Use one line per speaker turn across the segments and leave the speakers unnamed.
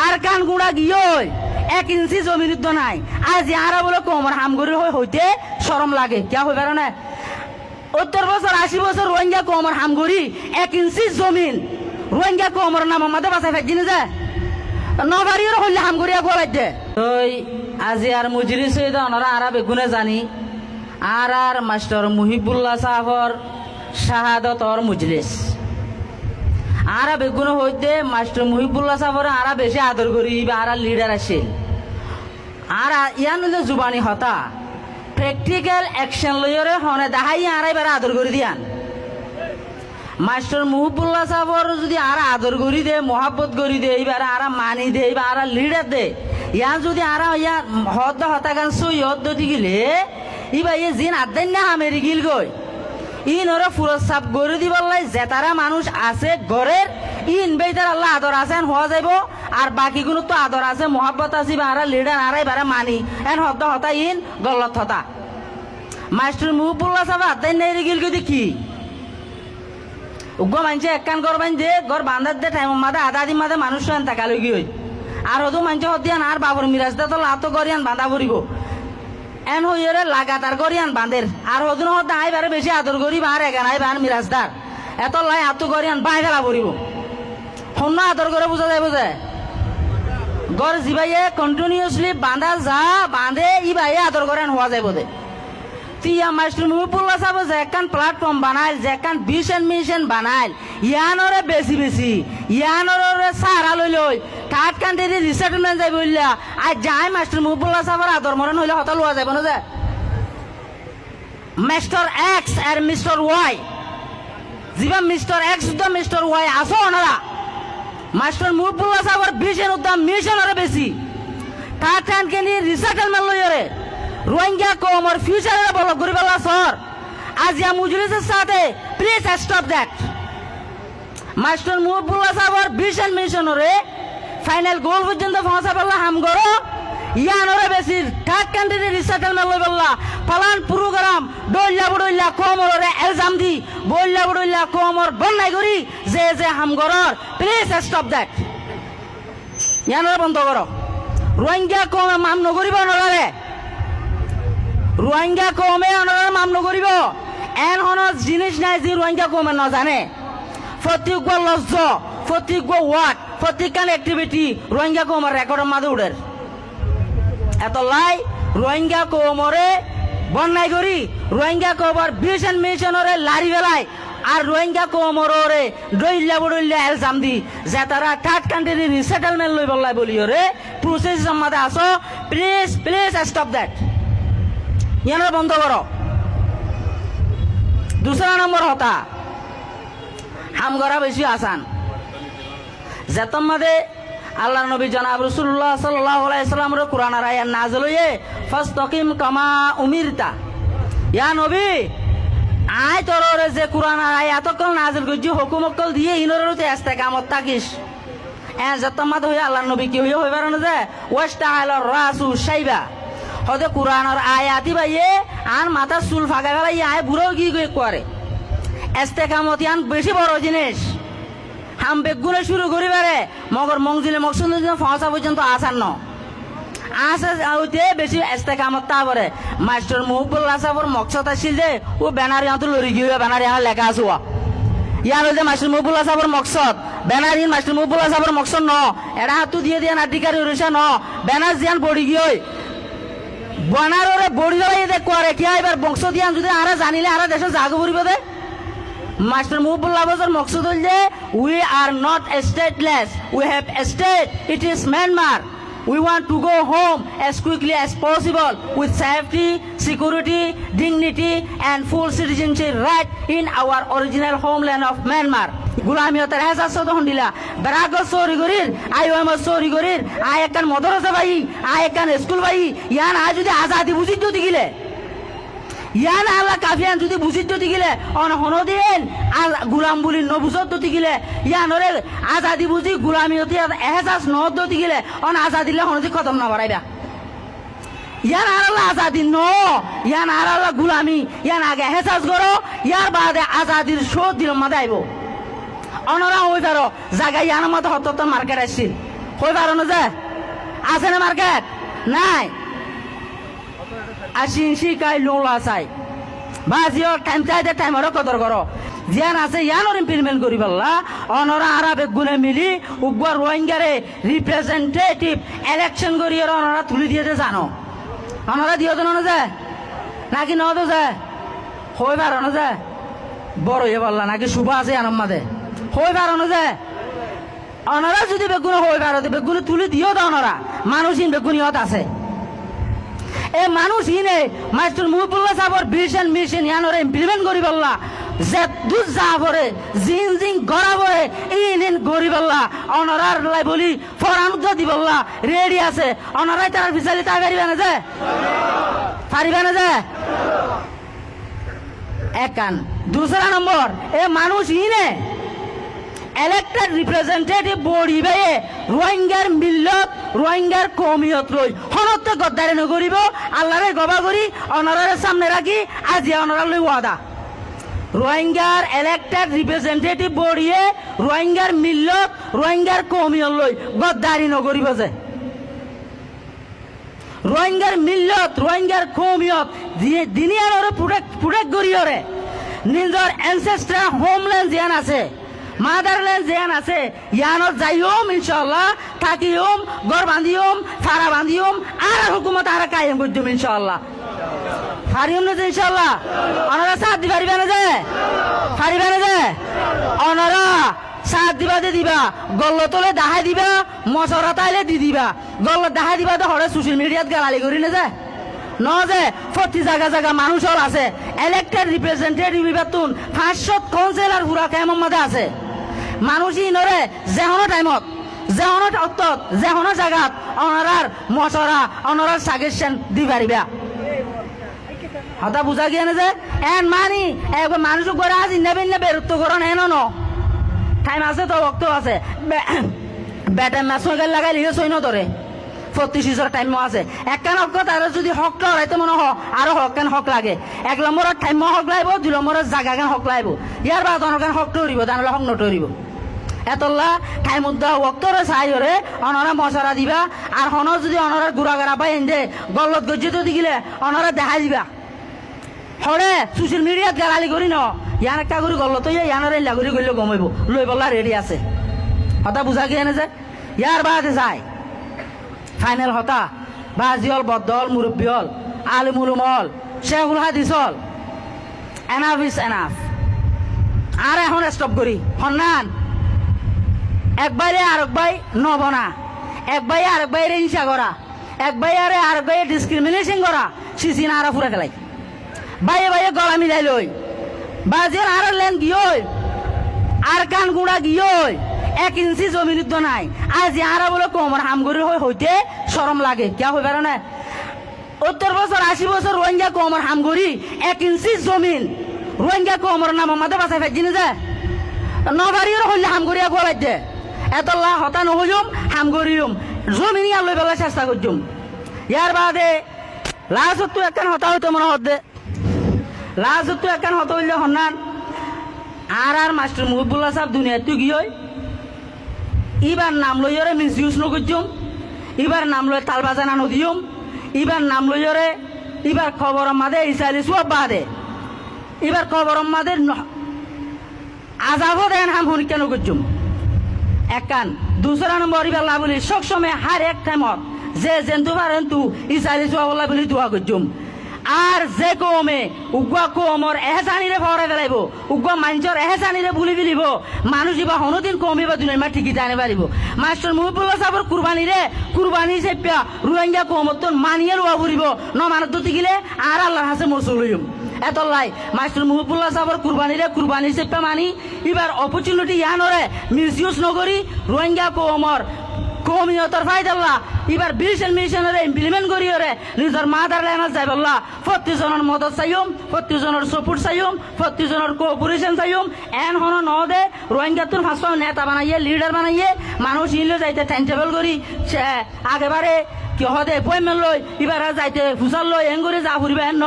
আর কান গুড়া গিয়ে 1 ইঞ্চি জমির তো নাই আজ ইয়ারা বলে কোমর হামগরি হইতে শরম লাগে কিয়া হই পারে না 70 বছর 80 বছর রোহিঙ্গা কোমর হামগরি 1 ইঞ্চি জমিন রোহিঙ্গা কোমর নাম আমাদের বাসায় ফেজিনি যে নবারির হইলে হামগরিয়া গোলাই দে ওই আজি আর মুজরিস হইদা ওনারা আরা বেগুনে জানি আর মাস্টার মুহিবুল্লাহ সাহাবর শাহাদতর মুজলিস আরা বেগুন হইতে মাস্টার মুহিবুল্লাহ সাহাবর আরা বেশি আদর করি বা আরা লিডার আসিল আর ইয়ান হইলে জুবানি হতা প্র্যাকটিক্যাল অ্যাকশন লইরে হনে দাহাই আরাই বারে আদর করে দিয়ান মাস্টার মুহিবুল্লাহ সাহাবর যদি আরা আদর করি দে মোহাব্বত করি দে এইবার আরা মানি দে এইবার আরা লিডার দে ইয়ান যদি আরা ইয়া হদ হতাকান সই হদ গিলে ইবা ইয়ে জিন আদেন না হামেরি গিল গই ইন ওরা ফুরসাব গড়ে দিবাল্লাই জেতারা মানুষ আছে ঘরের ইন বেইতার আল্লাহ আদর আছেন হওয়া যাইব আর বাকিগুলো তো আদর আছে মোহাব্বত আছে বা আরা লিডার আরাই বারে মানি এন হদ হতা ইন গলত হতা মাস্টার মুহিবুল্লাহ সাহেব আদেন না গিল গই কি উগ্র মানছে একখান করবেন যে ঘর বান্ধার দে টাইম মাদে আধা দিন মাদে মানুষ তাকালো কি হই আর হদু মানছে হদিয়ান আর বাবর মিরাজদা তো লাতো করিয়ান বাঁধা পড়িব এন হইরে লাগাতার করিয়ান বাঁধের আর হদুন হদ আই বারে বেশি আদর করি আর এগান আই বান মিরাজদার এত লাই আতো করিয়ান বাই ফেলা পড়িব হন্য আদর করে বুঝা যায় বুঝে গড় জিবাইয়ে কন্টিনিউসলি বাঁধা যা বাঁধে ই বাইয়ে আদর করেন হওয়া যায় বোধে তিয়া মাস্টার মুহিবুল্লাহ সাহেব যে একখান প্ল্যাটফর্ম বানাইল যে একখান ভিশন মিশন বানাইল ইয়ানরে বেশি বেশি ইয়ানরে সারা লই থার্ড কান্ট্রি রিসেটলমেন্ট যাই বললা আর যাই মাস্টার মুহিবুল্লাহ সাহেবের আদর মরণ হইলে হতা লওয়া যাবে না যে মিস্টার এক্স আর মিস্টার ওয়াই যিবা মিস্টার এক্স উদ্দাম মিস্টার ওয়াই আসো ওনারা মাস্টার মুহিবুল্লাহ সাহেবের ভিশন উদ্দাম মিশনরে বেশি থার্ড কান্ট্রি রিসেটলমেন্ট লইরে রোহিঙ্গা কোমর ফিউচারে বলো গরিবাল্লা সর আজ ইয়া মুজলিসের সাথে please stop that master Muhibullah সাহেবের ভিশন মিশনরে ফাইনাল গোল পর্যন্ত পৌঁছা পারলা হাম করো ইয়ানরে বেশি থার্ড কান্ট্রি রিসেটলমেন্ট লই বললা পালান প্রোগ্রাম ডইল্লা কোমরে এলজাম দি বইল্লা কোমর বন্যাই করি যে হাম করর প্লিজ স্টপ দ্যাট ইয়ানরে বন্ধ করো রোহিঙ্গা কোমে মাম নগরিব নলারে রোহিঙ্গা কমে অনার মামলা করিব এন হন জিনিস নাই যে রোহিঙ্গা কমে ন জানে প্রত্যেক লজ্জ প্রত্যেক ওয়ার্ড প্রত্যেকখান অ্যাক্টিভিটি রোহিঙ্গা কমের রেকর্ডের মাঝে উঠের এত লাই রোহিঙ্গা কমরে বন্যাই করি রোহিঙ্গা কমর ভিশন মিশনরে লারি বেলায় আর রোহিঙ্গা কমরে ডইল্লা এলজাম দি যে তারা থার্ড কান্ট্রি রিসেটলমেন্ট লই বললাই বলি রে প্রসেস মাঝে আসো প্লিজ স্টপ দ্যাট ইয়ানরা বন্ধ করো দুসরা নম্বর হতা হাম করা বেশি আসান যেতম মাদে আল্লাহ নবী জনাব রাসূলুল্লাহ সাল্লাল্লাহু আলাইহি সাল্লামের কোরআনের আয়াত নাযিল হয়ে ফাসতাকিম কামা উমিরতা ইয়া নবী আয় তোরে যে কোরআনের আয়াত কল নাযিল করছি হুকুম কল দিয়ে ইনরতে ইস্তেকামত থাকিস যেতম মাদে হই আল্লাহ নবী কি হই পারে না যে ওয়াস্তাআলা রাসু শাইবা হতে কোরআনের আয়াতি বাইয়ে আর মাথার চুল ফাঁকা ফেলাই আয় বুড়ো কি করে ইস্তেকামত ইয়ান বেশি বড় জিনিস হাম বেগুনে শুরু করি পারে মগর মংজিলে মকসুদ পৌঁছা পর্যন্ত আসান ন আসে হইতে বেশি ইস্তেকামত তা পরে মাস্টার মুহিবুল্লাহ সাহেবের মকসদ আসছিল যে ও ব্যানারি হাতে লড়ি গিয়ে ব্যানারি আমার লেখা আছে ইয়ার হইতে মাস্টার মুহিবুল্লাহ সাহেবের মকসদ ব্যানার মাস্টার মুহিবুল্লাহ সাহেবের মকসদ ন এটা হাতু দিয়ে দিয়ে নাটিকারি উড়িষা ন ব্যানার জিয়ান বড়ি গিয়ে বনারে বড়ি দে করে কি এবার বংশ দিয়ান যদি আরা জানিলে আরা দেশে জাগো পড়িব দে মাস্টার মুহিবুল্লাহ বাজার মকসুদ হল যে we are not stateless we have a state it is Myanmar we want to go home as quickly as possible with safety, security, dignity and full citizenship right in our original homeland of Myanmar. গুলামিয়তের এহসাস তখন দিলা বেড়াগ চৌরি করির I চৌরি করির I একখান মদরসা ভাই I একখান school ভাই ইয়ান আই যদি আজাদি বুঝিত যদি গিলে ইয়ান আল্লাহ কাফিয়ান যদি বুঝিত যদি গিলে অন হন দিন আর গুলাম বলি নবুজত যদি গিলে ইয়ানরে আজাদি বুঝি গুলামিয়তে এহসাস নহত যদি গিলে অন আজাদিলে হনদি খতম না বাড়াইবা ইয়ান আর আল্লাহ আজাদি ন ইয়ান আর আল্লাহ গুলামি ইয়ান আগে এহসাস করো ইয়ার বাদে আজাদির শোধ দিল মাদে আইব অনরা হই পারো জায়গায় ইয়ান মতো হত মার্কেট আসছিল কই বাড়ানো যায় আছে না মার্কেট নাই 80 ইঞ্চি কাই লোলা চাই বাজিও টাইম চাইতে টাইমরও কদর করো জিয়ান আছে ইয়ানোর ইমপ্লিমেন্ট করি পাল্লা অনরা আরব গুনে মিলি উগবার রোহিঙ্গারে রিপ্রেজেন্টেটিভ ইলেকশন করি অনরা তুলি দিয়ে জানো অনরা দিও তো না যায় নাকি ন তো যায় হই বাড়ানো যায় বড় ইয়ে পাল্লা নাকি শুভ আছে আনম মাদে হই বাড়ানো যায় অনরা যদি বেগুনে হই বাড়াতে বেগুনে তুলি দিও তো অনরা মানুষহীন বেগুনিয়ত আছে এ মানুষহীনে মাস্টার মুহিবুল্লাহ সাহর ভিশন মিশন ইয়ানোরে ইমপ্লিমেন্ট করি পাল্লা যে দুধ যা পরে জিন জিন গড়া পরে ইন গড়ি পাল্লা অনরার লাই বলি ফরানুদ্ধ দি পাল্লা রেডি আছে অনরাই তার বিচারি তা পারিবে না যে পারিবে না যে একান দুসরা নম্বর এ মানুষহীনে ইলেক্টেড রিপ্রেজেন্টেটিভ বডি বেয়ে রোহিঙ্গার মিল্লত রোহিঙ্গার কমিয়ত রই হনতে গদ্দারি নকরিব আল্লাহরে গবা করি অনরের সামনে রাখি আজি অনরার লই ওয়াদা রোহিঙ্গার ইলেক্টেড রিপ্রেজেন্টেটিভ বডিয়ে রোহিঙ্গার মিল্লত রোহিঙ্গার কমিয়ত লই গদ্দারি নকরিব যে রোহিঙ্গার মিল্লত রোহিঙ্গার কমিয়ত দিনিয়ানরে প্রোটেক্ট করিয়রে নিজের এনসেস্টার হোমল্যান্ড জিয়ান আছে মাদারল্যান্ড যেন আছে ইয়ানত যাইম ইনশাআল্লাহ থাকিম গড় বান্ধিম ফাড়া বান্ধিম আর হুকুমত আর কায়েম করদিম ইনশাআল্লাহ পারিম না যে ইনশাআল্লাহ অনরা সাথ দিবা পারিবে না যে পারিবে না যে অনরা সাথ দিবা যে দিবা গল্ল তলে দাহাই দিবা মশরা তাইলে দি দিবা গল্ল দাহাই দিবা তো হরে সোশ্যাল মিডিয়াত গালালি করি না যে ন যে প্রতি জায়গা জায়গা মানুষ আছে ইলেক্টেড রিপ্রেজেন্টেটিভ বিবাতুন 500 কাউন্সিলর পুরা কেমন মধ্যে আছে মানুষই নরে যেহনো টাইমত যেহনো অত্তত যেহনো জায়গাত অনারার মশরা অনারার সাজেশন দি পারিবা হতা বুঝা গিয়ে না যে এন মানি একবার মানুষ করে আজ নেবেন না বেরুত্ব করন এন ন টাইম আছে তো বক্ত আছে বেটা ম্যাচ লাগাই লিখে সৈন্য ধরে 35 টাইম আছে একখান হক তার যদি হক লড়াইতে মনে আরো হকান হক লাগে 1 নম্বরের টাইম হক লাগব 2 নম্বরের জায়গা হক লাগব ইয়ার বাদ অনকান হক টরিব তাহলে হক নটরিব এতলা টাইম উদ্দা ওক্তরে চাইরে অনরা মশারা দিবা আর হন যদি অনরার গুড়াগাড়া পাই এনে গলত গজ্জিত দিলে অনরা দেখাই দিবা হরে সোশ্যাল মিডিয়াত গালালি করি ন ইয়ান একটা করে গলত ইয়ানরে লাগুরি করলে গমাইব লই বলা রেডি আছে হতা বুঝা গিয়ে যে ইয়ার বাদে যায় ফাইনাল হতা বাজিল বদল মুরব্বী হল আলিমুল হল শেখুল হাদিস হল এনাফ ইজ এনাফ আর এখন স্টপ করি হন্নান একবারে আরেকবাই নবনা একবাই আরেকবাই হিংসা করা একবাই আরে আরেকবাই ডিসক্রিমিনেশন করা সিসি না আরো ফুরা খেলাই বাইয়ে বাইয়ে গলা মিলাই লই বাজিল আর লেন গিয়ে আর কান গুড়া গিয়ে 1 ইঞ্চি জমিন নাই আজ ইয়ারা বলে কোমর হামগুড়ি হইতে শরম লাগে কে হইবে না 70 বছর 80 বছর রোহিঙ্গা কোমর হামগুড়ি 1 ইঞ্চি জমিন রোহিঙ্গা কোমর নাম আমাদের বাসায় ফেজিনে যায় নবারির হইলে হামগুড়িয়া গোলাই দে এতলা হতা নহইম হামগুড়িম জমিন আর লই বেলা চেষ্টা করছুম ইয়ার বাদে লাস্ট তো একখান হতা হইতে মনে হতে লাস্ট তো একখান হতা হইলে হন্নান আর মাস্টার মুহিবুল্লাহ সাহেব দুনিয়াতে গিয়ে এবার নাম লইরে মিস ইউজ নকরছুম এবার নাম লই তাল বাজানা নদিয়ম এবার নাম লইরে এবার খবর মাদে ইসাইলি সব বাদে এবার খবর মাদে আজাবও দেন হাম হনি কেন করছুম একান দুসরা নম্বর এবার লাভলি সব সময় হার এক টাইমত যে জেন্তু পারেন তু ইসাইলি সব বলি দোয়া করছুম আর যে কমে উগুয়া কমর এহেসানিরে ভরে ফেলাইব উগুয়া মানুষের এহেসানিরে বুলি ফেলিব মানুষ এবার হনদিন কমিব দুনিয়ার মা ঠিকই জানি পারিব মাস্টার মুহিবুল্লাহ সাহেবের কুরবানি চেপিয়া রোহিঙ্গা কমত মানিয়ে লোয়া ফুরিব ন মানুষ দুটি গিলে আর আল্লাহর হাসে মরসুল হইম এতলাই মাস্টার মুহিবুল্লাহ সাহেবের কুরবানি চেপিয়া মানি এবার অপরচুনিটি ইয়ানরে মিস ইউজ নকরি রোহিঙ্গা কমর কমিয়তর ফায়দাল্লাহ এবার বিশন মিশনের ইমপ্লিমেন্ট করি ওরে নিজের মাদারল্যান্ড যাই বললা 40 জনের মদত চাইম 40 জনের সাপোর্ট চাইম 40 জনের কোঅপারেশন চাইম এন হন ন দে রোহিঙ্গা তোর ফাঁসা নেতা বানাইয়ে লিডার বানাইয়ে মানুষ ইলে যাইতে টাইম টেবল করি আগেবারে কি হদে এপয়েন্টমেন্ট লই এবার যাইতে ফুসাল লই এন করে যা ফুরিবে ন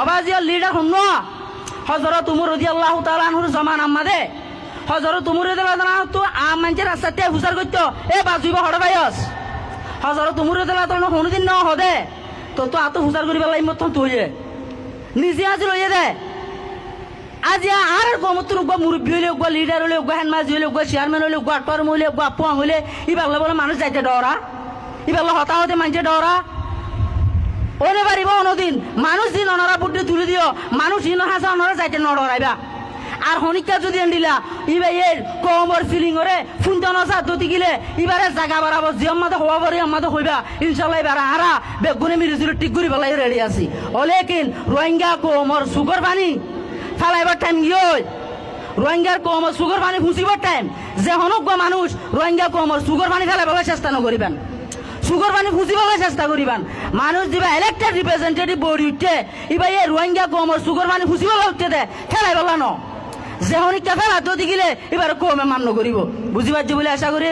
অবাজিয়ার লিডার শুন হজরত উমর রাদিয়াল্লাহু তাআলা আনহুর জামান আম্মাদে হজর তুমুরে দিলা না তো আম মানুষের রাস্তাতে হুসার করতো এ বাজুইব হড় বাইস হজর তুমুরে দিলা তো কোনোদিন ন হদে তো তো আত হুসার করি পেলাই মতন তুই নিজে আজ লইয়ে দে আজি আর গমতুন মুরব্বী হইলে লিডার হইলে হ্যান্ডমাজ হইলে চেয়ারম্যান হইলে টর্ম হইলে পুয়া হইলে ইবাগলে বলে মানুষ যাইতে ডরা ইবাগলে হতাহতে মানুষে ডরা ওরে পারিব অনদিন মানুষ দিন অনারা বুদ্ধি তুলে দিও মানুষ দিন হাসা অনারা যাইতে নডরাইবা আর হনিকা যদি দিলা ইবাই এর কমর ফিলিং ওরে ফুনতন সাদতি গিলে ইবারে জায়গা বাড়াবো যে আমাদের হওয়া পারি আমাদের হইবা ইনশাআল্লাহ এবার হারা বেগুনে মিরিছিল টিক করি পেলাই রেডি আছি ওলেকিন রোহিঙ্গা কমর সুগর পানি ফালাইবার টাইম গিয়ে রোহিঙ্গার কমর সুগর পানি ফুসিবার টাইম যে হনক মানুষ রোহিঙ্গা কমর সুগর পানি ফেলাই বলার চেষ্টা নকরিবেন সুগর পানি ফুসি বলার চেষ্টা করিবেন মানুষ দিবা ইলেক্টেড রিপ্রেজেন্টেটিভ বডি উঠতে ইবা এই রোহিঙ্গা কমর সুগর পানি ফুসি বলা উঠতে দে ফেলাই বলা ন যে হনিকা ফেলা তো দিলে এবার কমে মান্য করিব বুঝি পারছি বলে আশা করি